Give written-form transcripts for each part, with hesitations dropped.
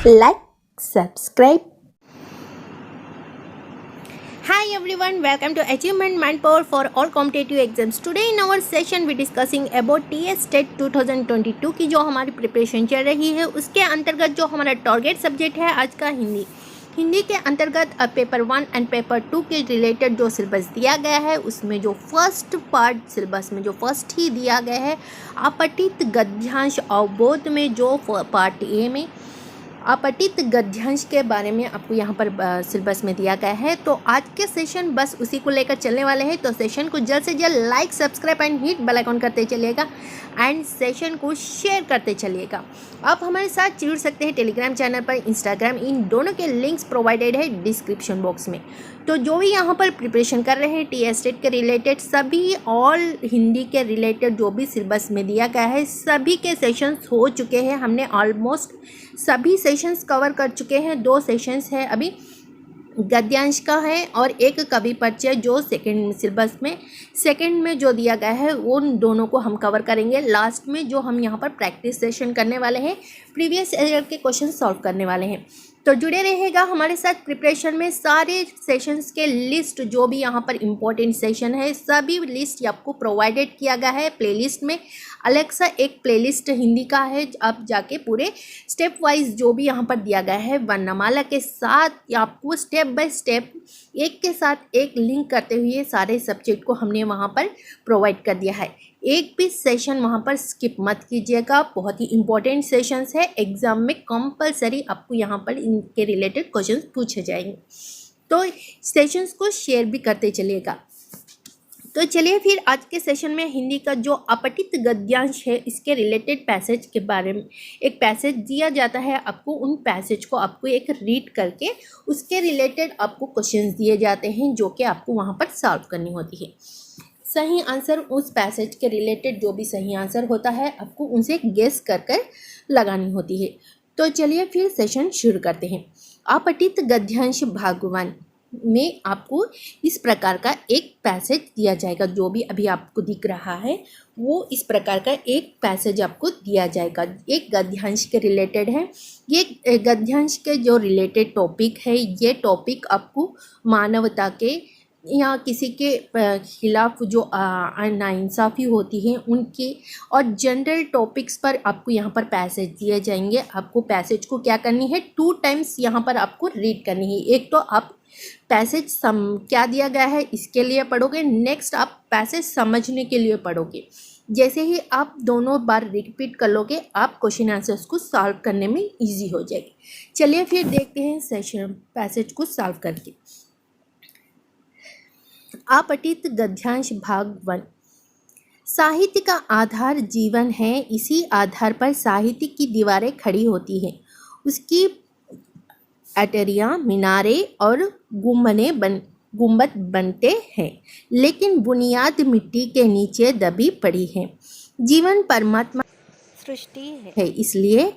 like, subscribe. Hi everyone, welcome to Achievement Manpower for all competitive exams. Today in our session we discussing about TS State 2022 की जो हमारी preparation चल रही है उसके अंतर्गत जो हमारा टारगेट सब्जेक्ट है आज का हिंदी के अंतर्गत अब पेपर 1 एंड पेपर 2 के रिलेटेड जो सिलेबस दिया गया है उसमें जो फर्स्ट पार्ट सिलेबस में जो फर्स्ट ही दिया गया है अपठित गद्यांश अवबोध में जो पार्ट ए में अपठित गद्यांश के बारे में आपको यहाँ पर सिलेबस में दिया गया है। तो आज के सेशन बस उसी को लेकर चलने वाले हैं। तो सेशन को जल्द से जल्द like, subscribe and hit bell icon करते चलिएगा एंड सेशन को शेयर करते चलिएगा। आप हमारे साथ जुड़ सकते हैं टेलीग्राम चैनल पर, इंस्टाग्राम, इन दोनों के लिंक्स प्रोवाइडेड है डिस्क्रिप्शन बॉक्स में। तो जो भी यहाँ पर प्रिपरेशन कर रहे हैं टीएस स्टेट के रिलेटेड सभी ऑल हिंदी के रिलेटेड जो भी सिलेबस में दिया गया है सभी के सेशंस हो चुके हैं। हमने ऑलमोस्ट सभी सेशंस कवर कर चुके हैं। 2 सेशंस है अभी गद्यांश का है और एक कवि परिचय जो सेकंड में जो दिया गया है उन दोनों को हम कवर करेंगे। लास्ट में जो हम यहाँ पर प्रैक्टिस सेशन करने वाले हैं, प्रीवियस ईयर के क्वेश्चन सॉल्व करने वाले हैं। तो जुड़े रहेगा हमारे साथ प्रिपरेशन में। सारे सेशंस के लिस्ट जो भी यहाँ पर इम्पोर्टेंट सेशन है सभी लिस्ट आपको प्रोवाइडेड किया गया है प्लेलिस्ट में। अलग सा एक प्लेलिस्ट हिंदी का है, आप जाके पूरे स्टेप वाइज जो भी यहाँ पर दिया गया है वर्णमाला के साथ आपको स्टेप बाय स्टेप एक के साथ एक लिंक करते हुए सारे सब्जेक्ट को हमने वहाँ पर प्रोवाइड कर दिया है। एक भी सेशन वहाँ पर स्किप मत कीजिएगा, बहुत ही इंपॉर्टेंट सेशंस है। एग्जाम में कंपलसरी आपको यहाँ पर इनके रिलेटेड क्वेश्चंस पूछे जाएंगे। तो सेशंस को शेयर भी करते चलिएगा। तो चलिए फिर आज के सेशन में हिंदी का जो अपठित गद्यांश है इसके रिलेटेड पैसेज के बारे में एक पैसेज दिया जाता है आपको। उन पैसेज को आपको एक रीड करके उसके रिलेटेड आपको क्वेश्चंस दिए जाते हैं जो कि आपको वहाँ पर सॉल्व करनी होती है। सही आंसर उस पैसेज के रिलेटेड जो भी सही आंसर होता है आपको उनसे गेस कर लगानी होती है। तो चलिए फिर सेशन शुरू करते हैं। अपठित गद्यांश भाग 1 में आपको इस प्रकार का एक पैसेज दिया जाएगा। जो भी अभी आपको दिख रहा है वो इस प्रकार का एक पैसेज आपको दिया जाएगा। एक गद्यांश के रिलेटेड है। ये गद्यांश के जो रिलेटेड टॉपिक है ये टॉपिक आपको मानवता के या किसी के खिलाफ जो नाइंसाफ़ी होती है उनके और जनरल टॉपिक्स पर आपको यहाँ पर पैसेज दिए जाएंगे। आपको पैसेज को क्या करनी है 2 टाइम्स यहाँ पर आपको रीड करनी है। एक तो आप पैसेज क्या दिया गया है इसके लिए पढ़ोगे, नेक्स्ट आप पैसेज समझने के लिए पढ़ोगे। जैसे ही आप दोनों बार रिपीट कर लोगे आप क्वेश्चन आंसर्स को सॉल्व करने में ईजी हो जाएगी। चलिए फिर देखते हैं सेशन पैसेज को सॉल्व करके। अपठित गद्यांश भाग 1। साहित्य का आधार जीवन है, इसी आधार पर साहित्य की दीवारें खड़ी होती हैं। उसकी अटरियाँ, मीनारे और गुंबद बनते हैं, लेकिन बुनियाद मिट्टी के नीचे दबी पड़ी है। जीवन परमात्मा सृष्टि है, इसलिए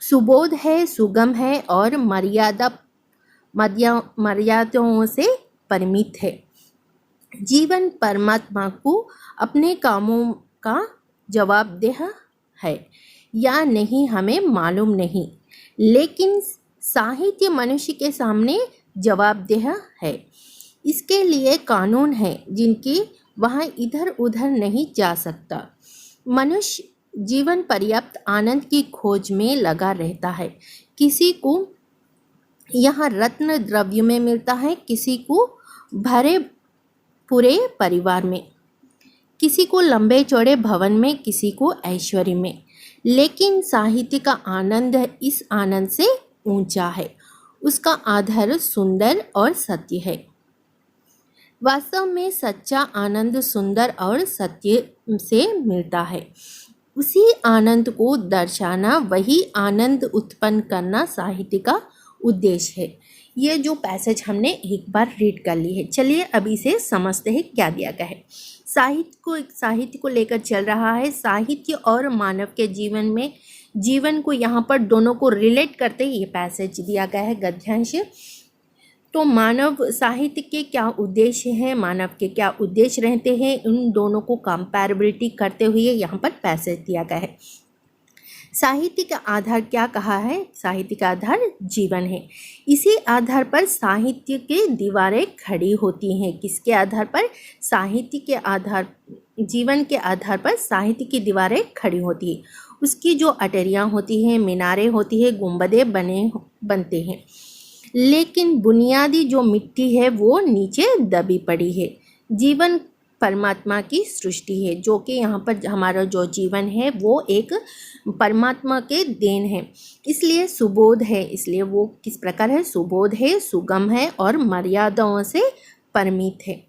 सुबोध है, सुगम है और मर्यादाओं से परिमित है। जीवन परमात्मा को अपने कामों का जवाबदेह है या नहीं हमें मालूम नहीं, लेकिन साहित्य मनुष्य के सामने जवाबदेह है। इसके लिए कानून है जिनकी वहाँ इधर उधर नहीं जा सकता। मनुष्य जीवन पर्याप्त आनंद की खोज में लगा रहता है। किसी को यहाँ रत्न द्रव्य में मिलता है, किसी को भरे पूरे परिवार में, किसी को लंबे चौड़े भवन में, किसी को ऐश्वर्य में, लेकिन साहित्य का आनंद इस आनंद से ऊंचा है। उसका आधार सुंदर और सत्य है। वास्तव में सच्चा आनंद सुंदर और सत्य से मिलता है। उसी आनंद को दर्शाना, वही आनंद उत्पन्न करना साहित्य का उद्देश्य है। ये जो पैसेज हमने एक बार रीड कर ली है। चलिए अभी से समझते हैं क्या दिया गया है। साहित्य को लेकर चल रहा है। साहित्य और मानव के जीवन को यहाँ पर दोनों को रिलेट करते ये पैसेज दिया गया है गद्यांश। तो मानव साहित्य के क्या उद्देश्य हैं, मानव के क्या उद्देश्य रहते हैं, उन दोनों को कंपैरेबिलिटी करते हुए यहाँ पर पैसेज दिया गया है। साहित्य का आधार क्या कहा है? साहित्य का आधार जीवन है। इसी आधार पर साहित्य की दीवारें खड़ी होती हैं। किसके आधार पर? साहित्य के आधार, जीवन के आधार पर साहित्य की दीवारें खड़ी होती हैं। उसकी जो अटरियाँ होती हैं, मीनारें होती हैं, गुंबदें बनते हैं, लेकिन बुनियादी जो मिट्टी है वो नीचे दबी पड़ी है। जीवन परमात्मा की सृष्टि है, जो कि यहाँ पर हमारा जो जीवन है वो एक परमात्मा के देन है, इसलिए सुबोध है। इसलिए वो किस प्रकार है? सुबोध है, सुगम है और मर्यादाओं से परिमित है।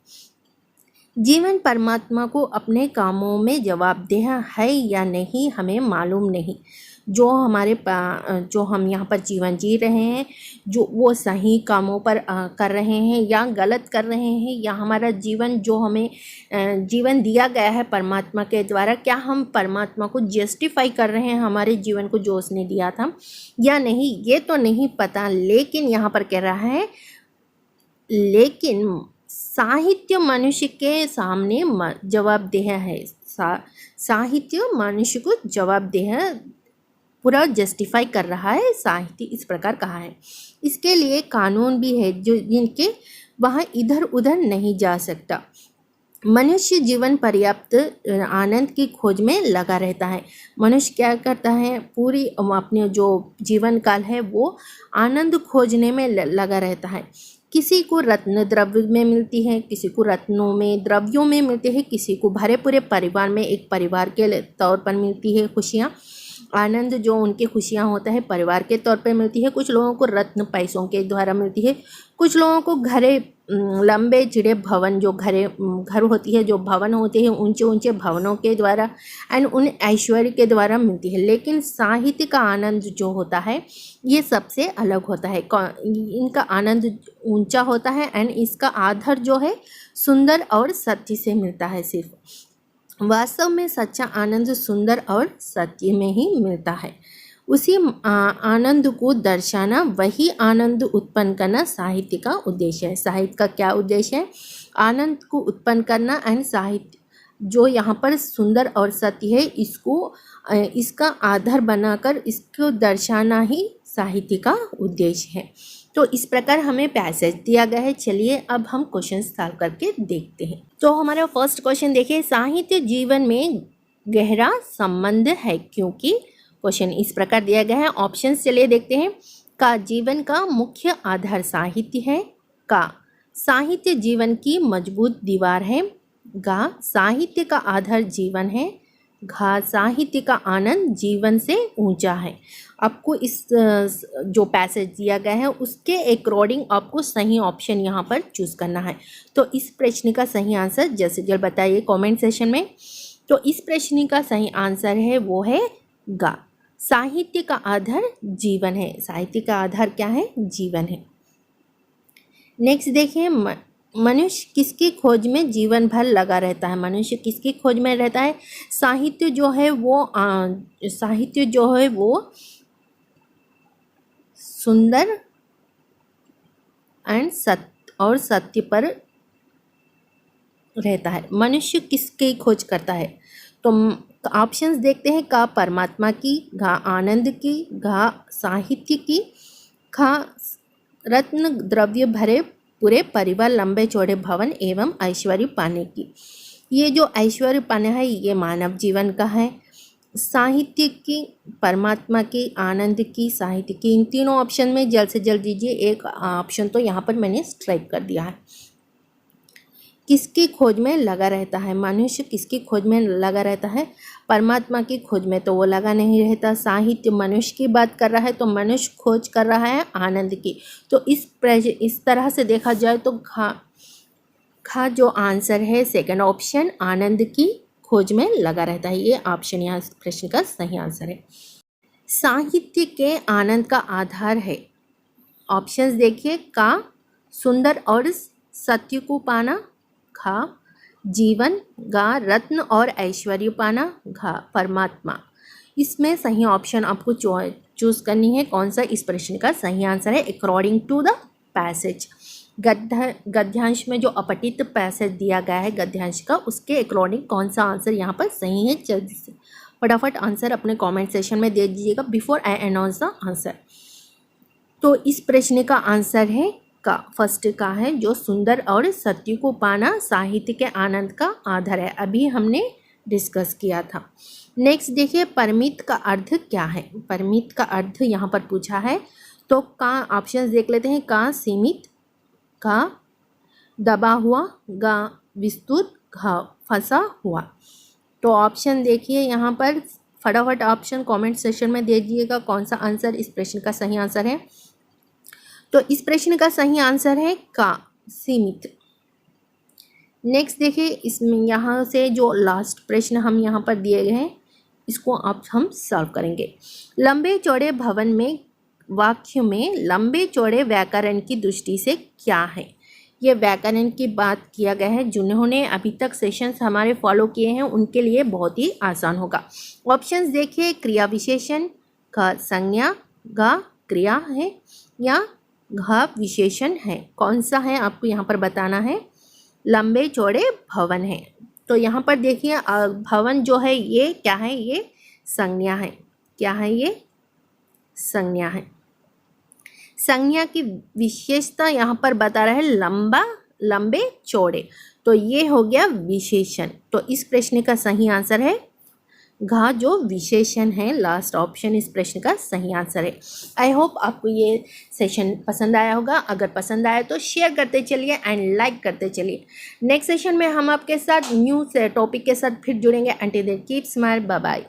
जीवन परमात्मा को अपने कामों में जवाबदेह है या नहीं हमें मालूम नहीं। जो हम यहाँ पर जीवन जी रहे हैं, जो वो सही कामों पर कर रहे हैं या गलत कर रहे हैं, या हमारा जीवन जो हमें जीवन दिया गया है परमात्मा के द्वारा, क्या हम परमात्मा को जस्टिफाई कर रहे हैं हमारे जीवन को जो उसने दिया था या नहीं, ये तो नहीं पता। लेकिन यहाँ पर कह रहा है, लेकिन साहित्य मनुष्य के सामने जवाबदेह है। साहित्य मनुष्य को जवाबदेह पूरा जस्टिफाई कर रहा है, साहित्य इस प्रकार कहा है। इसके लिए कानून भी है जो जिनके वहाँ इधर उधर नहीं जा सकता। मनुष्य जीवन पर्याप्त आनंद की खोज में लगा रहता है। मनुष्य क्या करता है? पूरी अपने जो जीवन काल है वो आनंद खोजने में लगा रहता है। किसी को रत्न द्रव्य में मिलती है, किसी को रत्नों में द्रव्यों में मिलती है, किसी को भरे पूरे परिवार में एक परिवार के तौर पर मिलती है खुशियाँ। आनंद जो उनकी खुशियाँ होता है परिवार के तौर पर मिलती है। कुछ लोगों को रत्न पैसों के द्वारा मिलती है, कुछ लोगों को घरे लंबे चिड़े भवन जो घर होती है, जो भवन होते हैं ऊंचे ऊंचे भवनों के द्वारा एंड उन ऐश्वर्य के द्वारा मिलती है। लेकिन साहित्य का आनंद जो होता है ये सबसे अलग होता है। इनका आनंद ऊंचा होता है एंड इसका आधार जो है सुंदर और सत्य से मिलता है। सिर्फ वास्तव में सच्चा आनंद सुंदर और सत्य में ही मिलता है। उसी आनंद को दर्शाना, वही आनंद उत्पन्न करना साहित्य का उद्देश्य है। साहित्य का क्या उद्देश्य है? आनंद को उत्पन्न करना एंड साहित्य जो यहाँ पर सुंदर और सत्य है इसका आधार बनाकर इसको दर्शाना ही साहित्य का उद्देश्य है। तो इस प्रकार हमें पैसेज दिया गया है। चलिए अब हम क्वेश्चन सॉल्व करके देखते हैं। तो हमारा फर्स्ट क्वेश्चन देखिए, साहित्य जीवन में गहरा संबंध है क्योंकि। क्वेश्चन इस प्रकार दिया गया है। ऑप्शंस चलिए देखते हैं। का जीवन का मुख्य आधार साहित्य है। का साहित्य जीवन की मजबूत दीवार है। गा साहित्य का आधार जीवन है। घा साहित्य का आनंद जीवन से ऊंचा है। आपको इस जो पैसेज दिया गया है उसके अकॉर्डिंग आपको सही ऑप्शन यहाँ पर चूज़ करना है। तो इस प्रश्न का सही आंसर जल्द से जल्द बताइए कमेंट सेशन में। तो इस प्रश्न का सही आंसर है वो है गा, साहित्य का आधार जीवन है। साहित्य का आधार क्या है? जीवन है। नेक्स्ट देखिए, मनुष्य किसकी खोज में जीवन भर लगा रहता है? मनुष्य किसकी खोज में रहता है? साहित्य जो है वो सुंदर एंड सत्य पर रहता है। मनुष्य किसकी खोज करता है? तो ऑप्शंस देखते हैं। का परमात्मा की, घा आनंद की, घा साहित्य की, खा रत्न द्रव्य भरे पूरे परिवार लंबे चौड़े भवन एवं ऐश्वर्य पाने की। ये जो ऐश्वर्य पाना है ये मानव जीवन का है। साहित्य की, परमात्मा की, आनंद की, साहित्य की, इन तीनों ऑप्शन में जल्द से जल्द दीजिए। एक ऑप्शन तो यहाँ पर मैंने स्ट्राइक कर दिया है। किसकी खोज में लगा रहता है? मनुष्य किसकी खोज में लगा रहता है? परमात्मा की खोज में तो वो लगा नहीं रहता। साहित्य मनुष्य की बात कर रहा है तो मनुष्य खोज कर रहा है आनंद की। तो इस तरह से देखा जाए तो खा जो आंसर है सेकंड ऑप्शन, आनंद की खोज में लगा रहता है, ये ऑप्शन यहाँ प्रश्न का सही आंसर है। साहित्य के आनंद का आधार है। ऑप्शंस देखिए। का सुंदर और सत्य को पाना, खा जीवन, गा रत्न और ऐश्वर्य पाना, घा परमात्मा। इसमें सही ऑप्शन आपको चूज करनी है। कौन सा इस प्रश्न का सही आंसर है अकॉर्डिंग टू द पैसेज। गद्यांश में जो अपठित पैसेज दिया गया है गद्यांश का, उसके अकॉर्डिंग कौन सा आंसर यहाँ पर सही है जल्दी से फटाफट आंसर अपने कमेंट सेशन में दे दीजिएगा before I announce the answer. तो इस प्रश्न का आंसर है का। फर्स्ट का है, जो सुंदर और सत्य को पाना साहित्य के आनंद का आधार है, अभी हमने डिस्कस किया था। नेक्स्ट देखिए, परमित का अर्थ क्या है। परमित का अर्थ यहाँ पर पूछा है, तो का ऑप्शन देख लेते हैं। का सीमित, का दबा हुआ, गा विस्तृत, घा फंसा हुआ। तो ऑप्शन देखिए यहाँ पर, फटाफट ऑप्शन कमेंट सेक्शन में दे दीजिएगा कौन सा आंसर इस प्रश्न का सही आंसर है। तो इस प्रश्न का सही आंसर है का सीमित। नेक्स्ट देखिए, इसमें यहाँ से जो लास्ट प्रश्न हम यहाँ पर दिए गए हैं इसको आप हम सॉल्व करेंगे। लंबे चौड़े भवन में वाक्य में लंबे चौड़े व्याकरण की दृष्टि से क्या है। ये व्याकरण की बात किया गया है, जिन्होंने अभी तक सेशंस हमारे फॉलो किए हैं उनके लिए बहुत ही आसान होगा। ऑप्शंस देखिए, क्रिया विशेषण, का संज्ञा, गा क्रिया है या घा विशेषण है। कौन सा है आपको यहाँ पर बताना है। लंबे चौड़े भवन है, तो यहाँ पर देखिए भवन जो है ये क्या है, ये संज्ञा है। क्या है ये, संज्ञा है। संज्ञा की विशेषता यहाँ पर बता रहा है लंबा, लंबे चौड़े, तो ये हो गया विशेषण। तो इस प्रश्न का सही आंसर है घा, जो विशेषण है। लास्ट ऑप्शन इस प्रश्न का सही आंसर है। आई होप आपको ये सेशन पसंद आया होगा। अगर पसंद आया तो शेयर करते चलिए एंड लाइक करते चलिए। नेक्स्ट सेशन में हम आपके साथ न्यू टॉपिक के साथ फिर जुड़ेंगे। Until then keep smile, bye bye.